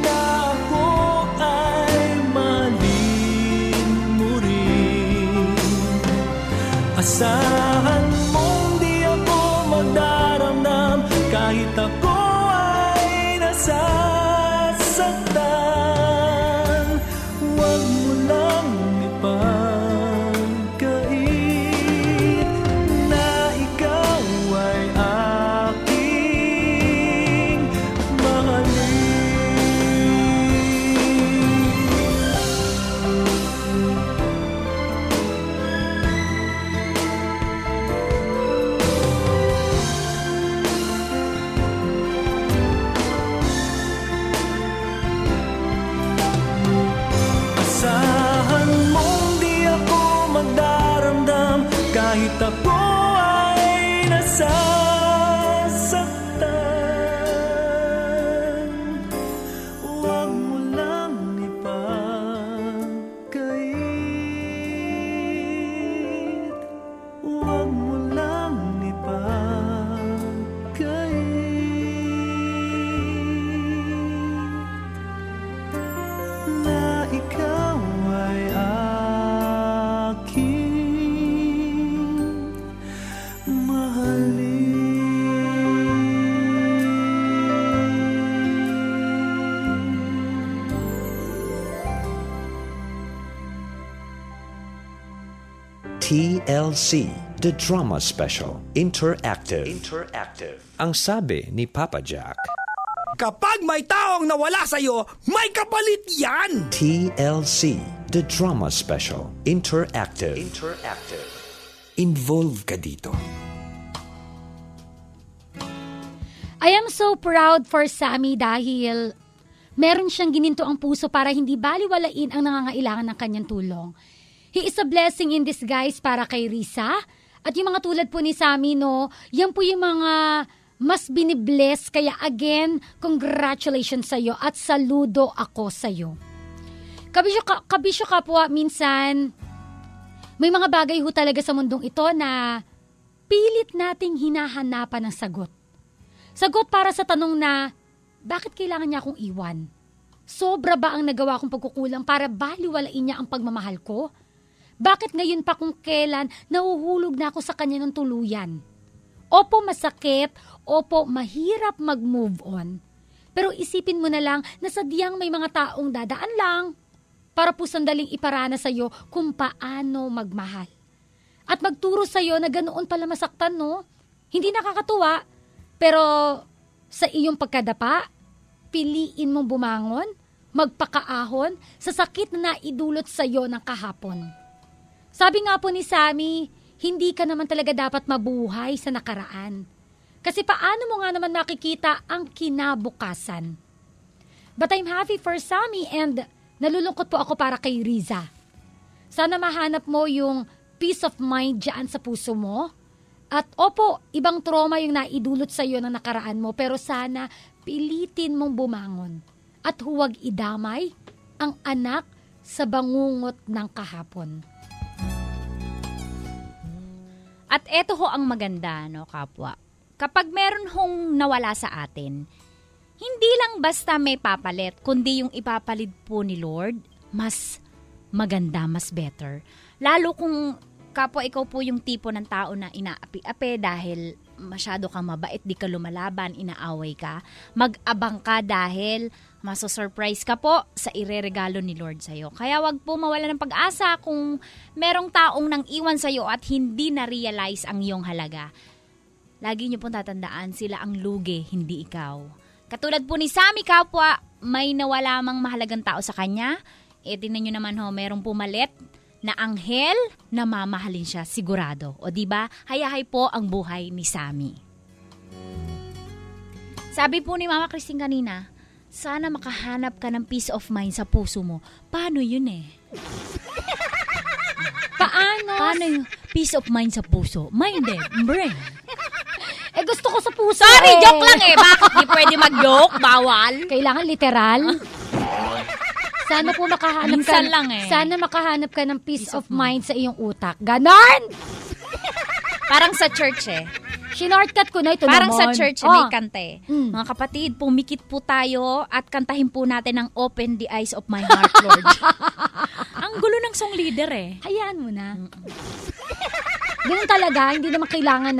na ako ay mahalin mo rin, asahan mong di ako magdaramdam kahit ako ay nasasaktan. Huwag mo lang ipagkait na ikaw ay aking asahan mong di ako magdaramdam kahit ako ay nasasaktan. Huwag mo lang ipagkait, huwag mo lang ipagkait na ikaw ay aking TLC, The Drama Special, Interactive. Ang sabi ni Papa Jack, Kapag may taong nawala sa'yo, may kapalit yan! TLC, The Drama Special, Interactive. Involve ka dito. I am so proud for Sammy dahil meron siyang gininto ang puso para hindi baliwalain ang nangangailangan ng kanyang tulong. He is a blessing in disguise para kay Risa. At yung mga tulad po ni Sammy, no, yan po yung mga mas binibless. Kaya again, congratulations sa'yo at saludo ako sa'yo. Kabisyo kapwa, minsan, may mga bagay ho talaga sa mundong ito na pilit nating hinahanapan ng sagot. Sagot para sa tanong na, bakit kailangan niya akong iwan? Sobra ba ang nagawa kong pagkukulang para baliwalain niya ang pagmamahal ko? Bakit ngayon pa kung kailan nahuhulog na ako sa kanya ng tuluyan? Opo, masakit. Opo, mahirap mag-move on. Pero isipin mo na lang na sadyang may mga taong dadaan lang para po sandaling iparana sa'yo kung paano magmahal. At magturo sa'yo na ganoon pala masaktan, no? Hindi nakakatuwa, pero sa iyong pagkadapa, piliin mong bumangon, magpakaahon sa sakit na naidulot sa'yo ng kahapon. Sabi nga po ni Sammy, hindi ka naman talaga dapat mabuhay sa nakaraan. Kasi paano mo nga naman makikita ang kinabukasan? But I'm happy for Sammy and nalulungkot po ako para kay Riza. Sana mahanap mo yung peace of mind dyan sa puso mo. At opo, ibang trauma yung naidulot sa iyo ng nakaraan mo, pero sana pilitin mong bumangon. At huwag idamay ang anak sa bangungot ng kahapon. At eto ho ang maganda, no, kapwa. Kapag meron hong nawala sa atin, hindi lang basta may papalit, kundi yung ipapalit po ni Lord, mas maganda, mas better. Lalo kung kapwa ikaw po yung tipo ng tao na inaapi-api dahil masyado kang mabait, di ka lumalaban, inaaway ka. Mag-abang ka dahil maso-surprise ka po sa ireregalo ni Lord sa'yo. Kaya wag po mawala ng pag-asa kung merong taong nang iwan sa'yo at hindi na-realize ang iyong halaga. Lagi niyo pong tatandaan, sila ang lugi, hindi ikaw. Katulad po ni Sammy, kapwa, may nawala mang mahalagang tao sa kanya. Tingnan niyo naman ho, merong pumalit na anghel na mamahalin siya, sigurado. O diba, hayahay po ang buhay ni Sammy. Sabi po ni Mama Christine kanina, sana makahanap ka ng peace of mind sa puso mo. Paano yun eh? Paano yung peace of mind sa puso? Mind and brain. Gusto ko sa puso. Sorry, joke lang eh. Bakit di pwede mag-joke? Bawal. Kailangan literal. Sana po makahanap Minsan ka. lang eh. Sana makahanap ka ng peace of mind sa iyong utak. Ganon! Parang sa church eh. Shortcut ko na ito Parang naman. sa church may kante. Mm. Mga kapatid, pumikit po tayo at kantahin po natin ang Open the Eyes of My Heart, Lord. Ang gulo ng song leader eh. Hayaan mo na. Ganun talaga, hindi naman kailangan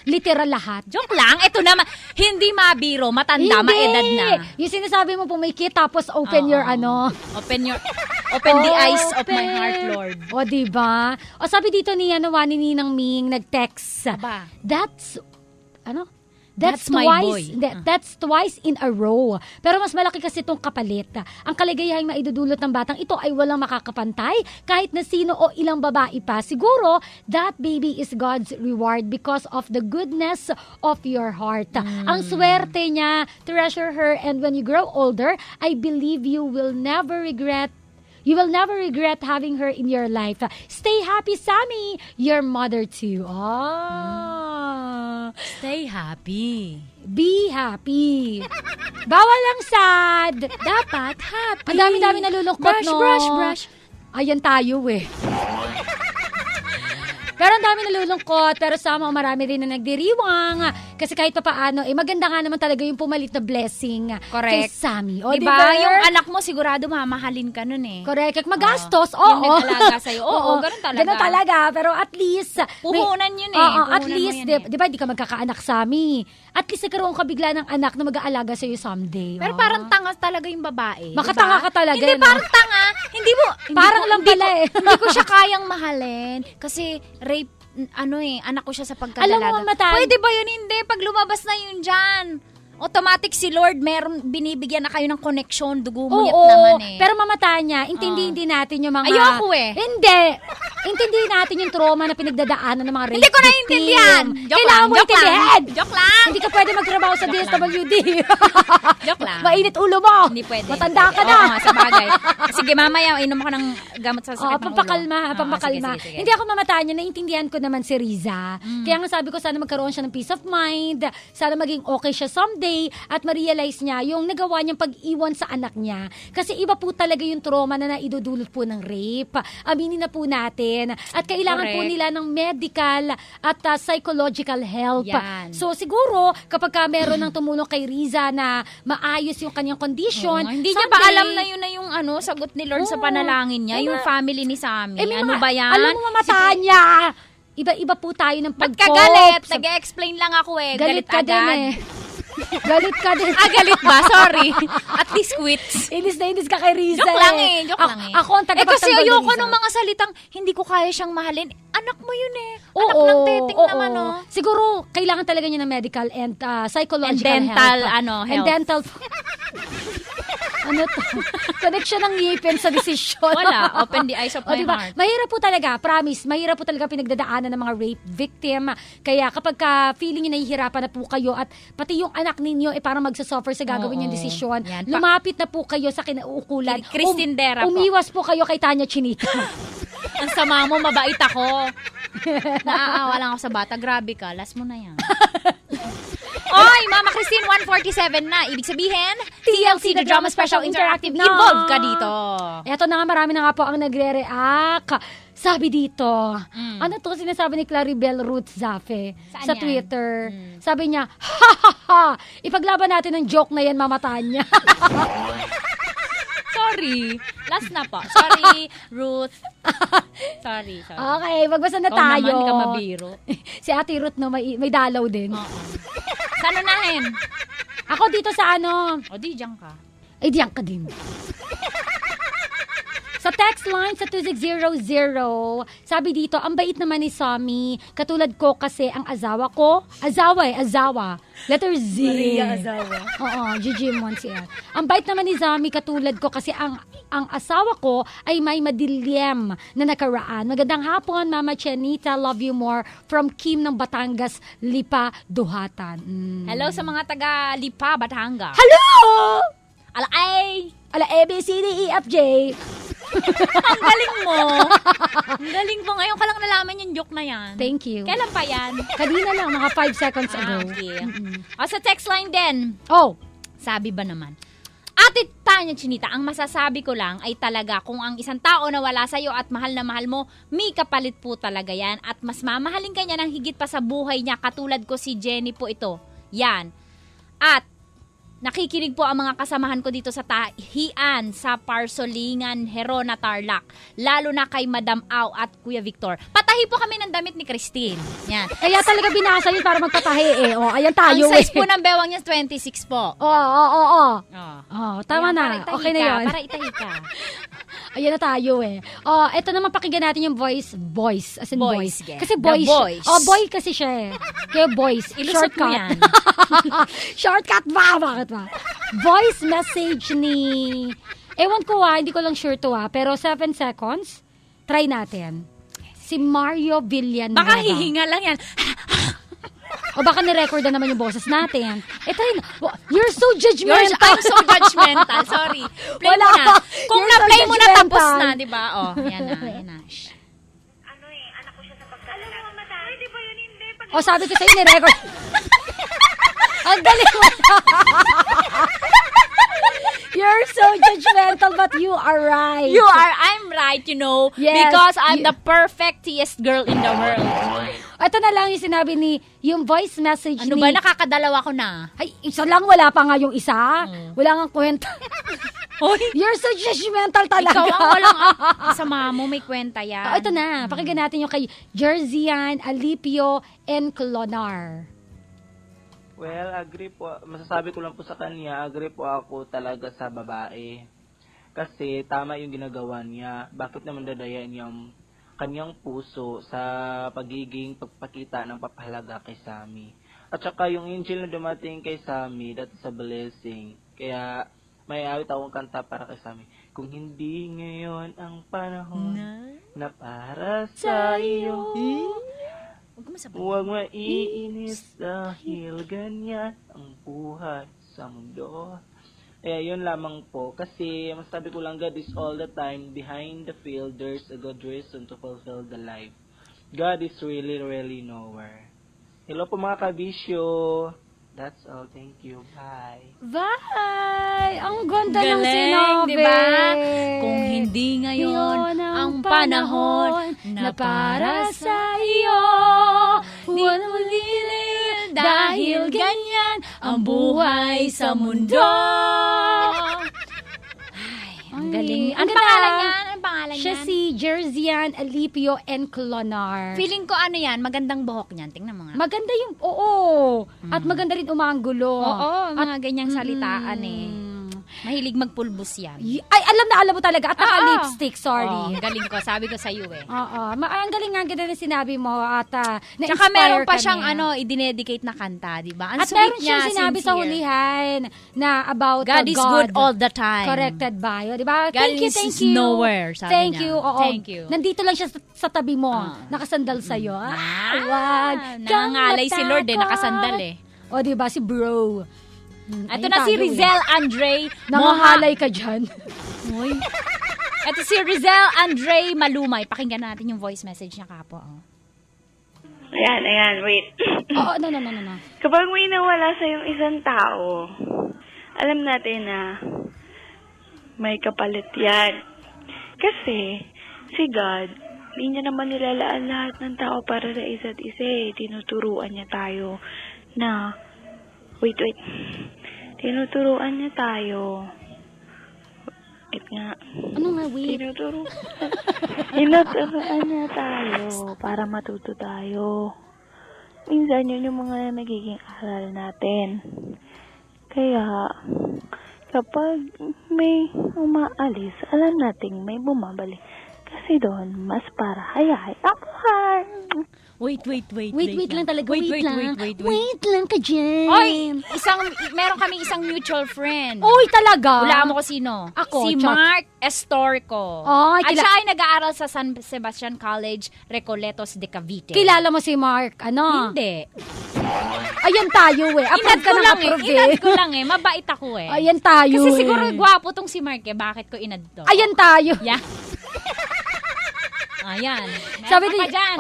literal lahat. Joke lang, ito naman, hindi mabiro, matanda, maedad na. Yung sinasabi mo pumikit tapos open your Open the eyes of my heart, Lord. O, diba? O, sabi dito ni Ninang Ming, nag-text. Aba. That's my twice, boy. That's twice in a row. Pero mas malaki kasi itong kapalit. Ang kaligayahang maidudulot ng batang ito ay walang makakapantay kahit na sino o ilang babae pa. Siguro, that baby is God's reward because of the goodness of your heart. Ang swerte niya, treasure her, and when you grow older, I believe you will never regret having her in your life. Stay happy, Sammy. Your mother too. Stay happy. Be happy. Bawal lang sad. Dapat happy. Ang dami-dami nalulungkot, no? Brush. Ayan tayo eh. Pero ang dami nalulungkot, pero sama marami rin na nagdiriwang. Kasi kahit pa paano, maganda nga naman talaga yung pumalit na blessing kay Correct. Sammy. O, Diba? Yung anak mo sigurado mamahalin ka nun eh. Correct. Magastos, oo. Yung nag-alaga sa'yo. Oo, ganun talaga. Ganun talaga. Pero at least... Puhunan yun eh. Oo, at Puhunan mo least, yan eh. di ba, di ka magkakaanak, Sammy? At least nagkaroon ka bigla ng anak na mag-aalaga sa'yo someday. Pero oh. parang tanga talaga yung babae. Makatanga diba? ka talaga. Hindi, no? parang tanga. Hindi mo. Parang lang pala eh. Hindi ko siya kayang mahalin. Kasi rape, anak ko siya sa pagkadalaga. Alam mo, Matan. Pwede ba yun? Hindi. Pag lumabas na yun dyan. Automatic si Lord, binibigyan na kayo ng connection, dugumuyat naman eh. Pero mamata niya, intindihin din natin yung mga... Ayoko eh. Hindi. Intindihin natin yung trauma na pinagdadaanan ng mga rape Hindi ko victim. naiintindihan. Kailangan mo intindihan. Joke lang. Hindi ka pwede magtrabaho sa DSWD. Joke lang. Mainit ulo mo. Hindi pwede. Matanda ka na. Oo nga, sa bagay. Sige, mamaya, inom ako ng gamot sa sakit ng ulo. Pampakalma. Sige. Hindi ako mamata niya, naiintindihan ko naman si Riza. Kaya nga sabi ko, sana magkaroon siya ng peace of mind, sana maging okay siya someday, at ma-realize niya yung nagawa niyang pag-iwan sa anak niya. Kasi iba po talaga yung trauma na naidudulot po ng rape. Aminin na po natin. At kailangan po Correct. nila ng medical at psychological help. Yan. So siguro, kapag meron ng tumulong kay Riza na maayos yung kanyang condition, Hindi niya ba alam na yun na yung sagot ni Lord sa Oo. panalangin niya? Yung family ni Sammy. may Ano mga- ba yan? Alam mo mamata niya. Iba-iba po tayo ng Ba't pag-cope. ka galit? Nag-explain lang ako eh. Galit ka agad. din eh. Galit ka din. Galit ba? Sorry. At least quits. Inis na inis ka kay Riza. Joke lang eh. Joke lang eh. Ako ang kasi tagapagtanggol ni ayoko Riza. ng mga salitang hindi ko kaya siyang mahalin. Anak mo yun eh. Oo, Anak ng teting oo. naman oh. Siguro, kailangan talaga niya ng medical and psychological And dental, help. And health. dental... Ano to? Connection ng ngipin sa desisyon. Wala. Open the eyes of my diba? heart. Mahirap po talaga, promise. Mahirap po talaga pinagdadaanan ng mga rape victim. Kaya kapag feeling nyo nahihirapan na po kayo at pati yung anak ninyo parang magsasuffer sa gagawin yung desisyon, Yan. lumapit na po kayo sa kinauukulan. Christine Dera po. Umiwas po kayo kay Tanya Chinita. Ang sama mo, mabait ako. Naaawa lang ako sa bata. Grabe ka. Last mo na yan. Oy, Mama Christine, 147 na. Ibig sabihin, TLC The Drama Special Interactive na. Involved ka dito. Eto na nga, marami na nga po ang nagre-react. Sabi dito, ano to sinasabi ni Claribel Ruth Zafe Saan sa yan? Twitter? Sabi niya, ha ha ha, ipaglaban natin ng joke na yan, mamataan niya. Sorry. Last na po. Sorry, Ruth. Sorry. Okay, magbasa na Ikaw tayo. naman, ka mabiro. Si Ate Ruth, no, may dalaw din. Saan unahin? Ako dito sa ano, O, di dyan ka. ay diyan ka din. Sa text line sa 2600, sabi dito, ang bait naman ni Sammy. Katulad ko kasi ang azawa ko. Azawa. Letter Z. Maria Azawa. Oo, Gigi Monsier. Ang bait naman ni Sammy, katulad ko kasi ang asawa ko ay may madilim na nakaraan. Magandang hapon, Mama Chenita. Love you more. From Kim ng Batangas, Lipa, Duhatan. Hello sa mga taga Lipa, Batangas. Hello! Ala A, B, C, D, E, F, J. Ang galing mo. Ang galing mo. Ngayon ka lang nalaman yung joke na yan. Thank you. Kailan pa yan? Kanina lang, mga 5 seconds ago. Okay. O, sa text line din. Oh, Sabi ba naman? Ate Tanya Chinita, ang masasabi ko lang ay talaga kung ang isang tao na wala sa'yo at mahal na mahal mo, may kapalit po talaga yan. At mas mamahalin ka niya ng higit pa sa buhay niya. Katulad ko si Jenny po ito. Yan. At nakikinig po ang mga kasamahan ko dito sa Tahian, sa Parsolingan, Herona, Tarlac. Lalo na kay Madam Au at Kuya Victor. Patahi po kami ng damit ni Christine. Yan. kaya talaga binasa yun para magpatahi eh. Oh, ayan tayo Ang size eh. po ng bewang niya 26 po. Oo. Oh. Tama Ayan, na. para itahi Okay na ka, yun. Para itahi ka. Ayan na tayo eh. Ito naman pakinggan natin yung voice. As in Boys, voice. yeah. Kasi The boys. voice. Boy kasi siya eh. Kaya boys. Ilusot mo yan. Shortcut ba? Bakit ba? Voice message ni... Ewan ko hindi ko lang sure to pero 7 seconds. Try natin. Si Mario Villanueva. Baka hihinga lang yan. O baka ni-record na naman yung boses natin. Try na. You're so judgmental. I'm so judgmental. Sorry. Play Wala mo na. ka. Kung You're so na-play mo na, tapos judgmental. na. Diba? Oh, yan na. Shh. O sabi ko sa'yo, ni-record. Ang galing mo. You're so judgmental but you are right. I'm right, you know, Yes. because I'm the perfectest girl in the world. Ito na lang yung sinabi yung voice message Ano ni... ba, nakakadalawa ko na. Ay, isa lang, wala pa nga yung isa. Wala nga kwenta. You're so judgmental talaga. Ikaw ang walang sama mo, may kwenta yan. Ito na, pakinggan natin yung kay Jerzian Alipio Enclonar. Well, agree po. Masasabi ko lang po sa kanya, agree po ako talaga sa babae. Kasi tama yung ginagawa niya. Bakit naman dadayan yung kanyang puso sa pagiging pagpakita ng papahalaga kay Sammy. At saka yung angel na dumating kay Sammy, that's a blessing. Kaya may awit akong kanta para kay Sammy. Kung hindi ngayon ang panahon na para sa iyo, huwag maiinis dahil ganyan ang buhay sa mundo. Yun lamang po. Kasi masabi ko lang, God is all the time. Behind the field, there's a good reason to fulfill the life. God is really, really nowhere. Hello po mga kabisyo. That's all. Thank you. Bye. Bye! Ang ganda ng Galing, sinabi. diba? Kung hindi ngayon ang panahon na para sa iyo, huwag mo lilin dahil ganyan ang buhay sa mundo. Ay, ang galing. Ano pangalan niya? Anong pangalan niya? Siya si Jerzian Alipio Enclonar. Feeling ko ano yan, magandang buhok niyan. Tingnan mo nga. Maganda yung, oo. At maganda rin umanggulo. Oo, mga At, ganyang salitaan eh. Mahilig magpulbos yan. Ay, alam mo talaga. At naka-lipstick, sorry. Oh, galing ko. Sabi ko sa iyo eh. Oo. Ang galing nga ganda rin sinabi mo. At na-inspire Tsaka meron pa kami. siyang i-dedicate na kanta, di ba? Ang At sweet meron niya, siyang sinabi sa sincere. hulihan na about God is good all the time. corrected by you, di ba? God Thank you, is thank you. nowhere, sabi thank niya. you, oo. Thank you. Nandito lang siya sa tabi mo, nakasandal sa'yo. Wag kang Nangangalay si Lord eh, matakot. nakasandal eh. O, di ba, si bro. Ito Ayun na si tayo, Rizel Andre Nangangalay ka dyan. Uy. Ito si Rizel Andre Malumay. Pakinggan natin yung voice message niya, kapo. Oh. Ayan, wait. Oo, no. Kapag may nawala sa yung isang tao, alam natin na may kapalit yan. Kasi, si God, hindi niya naman nilalaan lahat ng tao para sa isa't isa. Tinuturuan niya tayo na, wait. Tinuturuan niya tayo. Wait nga. Ano nga, wait? Tinuturuan niya tayo para matuto tayo. Minsan yun yung mga nagiging aral natin. Kaya, kapag may umaalis, alam nating may bumabalik. Kasi doon, mas para hayahay ang buhay. Wait Wait lang talaga. Wait lang. Wait. Wait lang ka dyan. Oy, meron kaming isang mutual friend. Uy, talaga? Wala mo ko sino. Ako, si Chuck. Mark Estorico. Ay, At siya ay nag-aaral sa San Sebastian College, Recoletos de Cavite. Kilala mo si Mark, ano? Hindi. Ayan tayo eh. Approve ka ng approve eh. Inad ko lang eh. Mabait ako eh. Ayan tayo Kasi siguro eh. gwapo tong si Mark eh. Bakit ko inad to? Ayan tayo. Yeah. Ayan.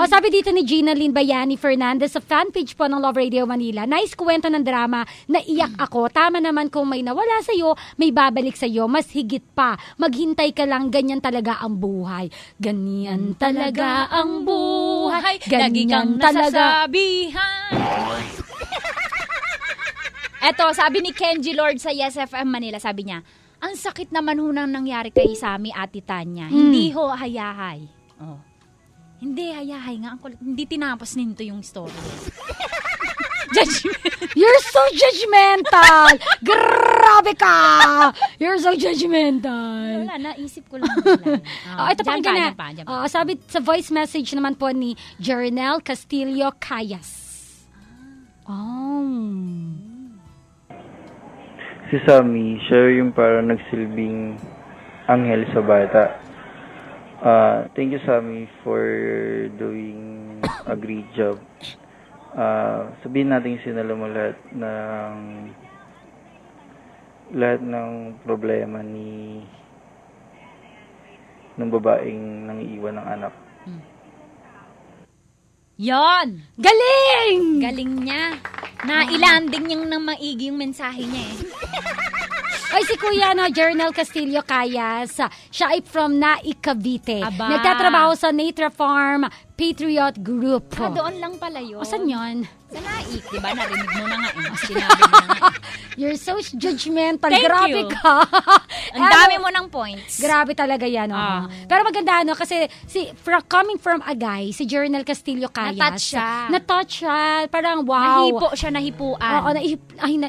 Sabi dito ni Gina Lynn Bayani Fernandez sa fanpage po ng Love Radio Manila. Nice kwento ng drama, naiyak ako. Tama naman kung may nawala sa'yo, may babalik sa'yo. Mas higit pa, maghintay ka lang, ganyan talaga ang buhay. Ganyan talaga ang buhay. Lagi kang nasasabihan. Eto, sabi ni Kenji Lord sa Yes FM Manila, sabi niya, ang sakit naman hunang nangyari kay Sammy Ate Tanya. Hindi ho hayahay. Oh. Hindi, hayahay nga. Hindi tinapos nito yung story. You're so judgmental! Grabe ka! You're so judgmental. Wala, naisip ko lang. Ito pa na. Sabi sa voice message naman po ni Jernel Castillo Cayas. Si Sammy, siya yung parang nagsilbing anghel sa bata. Thank you, Sammy, for doing a great job. Sabihin natin sinala mo lahat ng problema ng babaeng nangiiwan ng anak. Yon! Galing! Galing niya. Nailanding niyang nang maigi yung mensahe niya eh. Ay, si Kuya Journal Castillo Cayas. Siya ay from Naik, Cavite. Aba. Nagtatrabaho sa Natra Farm Patriot Group. Doon lang pala yun. O, saan yun? Sa Naik, di ba? Narinig mo na nga eh. Sinabi mo na nga. You're so judgmental. Thank Grabe you. ka. Ang dami mo ng points. Grabe talaga yan. Pero maganda, kasi coming from a guy, si Journal Castillo Cayas. Na-touch siya. Na-touch siya. Parang wow. Nahipo siya, nahipuan. Oo,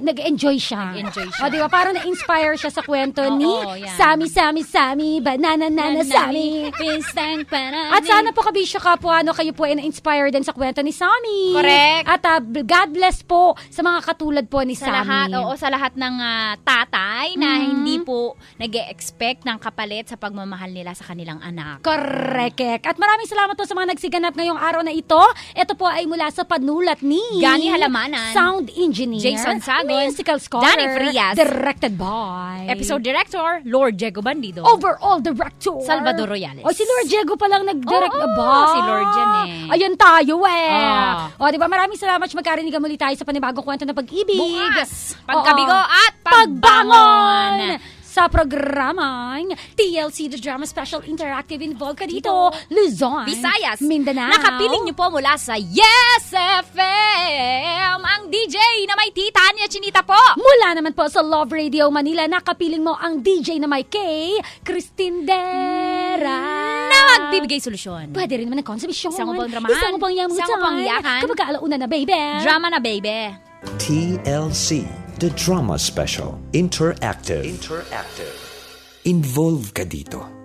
nag-enjoy siya. Nag-enjoy siya. O, di ba? Parang na-inspire siya sa kwento Oo, ni yan. Sami, Banana, Sami. Pistang panani. At sana po, kabisyo ka po, kayo po ay na-inspire din sa kwento ni Sami. Correct. At God bless po sa mga katulad po ni Sa Sami. lahat, sa lahat ng tatay na hindi po nag-e-expect ng kapalit sa pagmamahal nila sa kanilang anak. Correct. At maraming salamat po sa mga nagsiganap ngayong araw na ito. Ito po ay mula sa panulat ni Gani Halamanan, Sound Engineer, Jason Sagon, Musical Scholar, Danny Frias, Directed by Episode Director, Lord Diego Bandido, Overall Director, Salvador Royales. O, si Lord Diego palang nag-direct. Oo, si Lord yan eh. Ayan tayo Ah. O, diba? Maraming salamat. Magkarinigan muli tayo sa panibagong kwento ng pag-ibig. Bukas, pagkabigo Oo. at pagbangon. Sa programang TLC The Drama Special Interactive involved ka dito, Luzon, Visayas, Mindanao. Nakapiling niyo po mula sa Yes FM, ang DJ na may Titania Chinita po. Mula naman po sa Love Radio Manila, nakapiling mo ang DJ na may K, Christine Dera. Na magbibigay solusyon. Pwede rin naman ng konsebisyon. Isang upang dramahan. Isang upang yamutan. Isang upang iyakan. Kapag alauna na, baby. Drama na, baby. TLC, The Drama Special Interactive. Involve ka dito.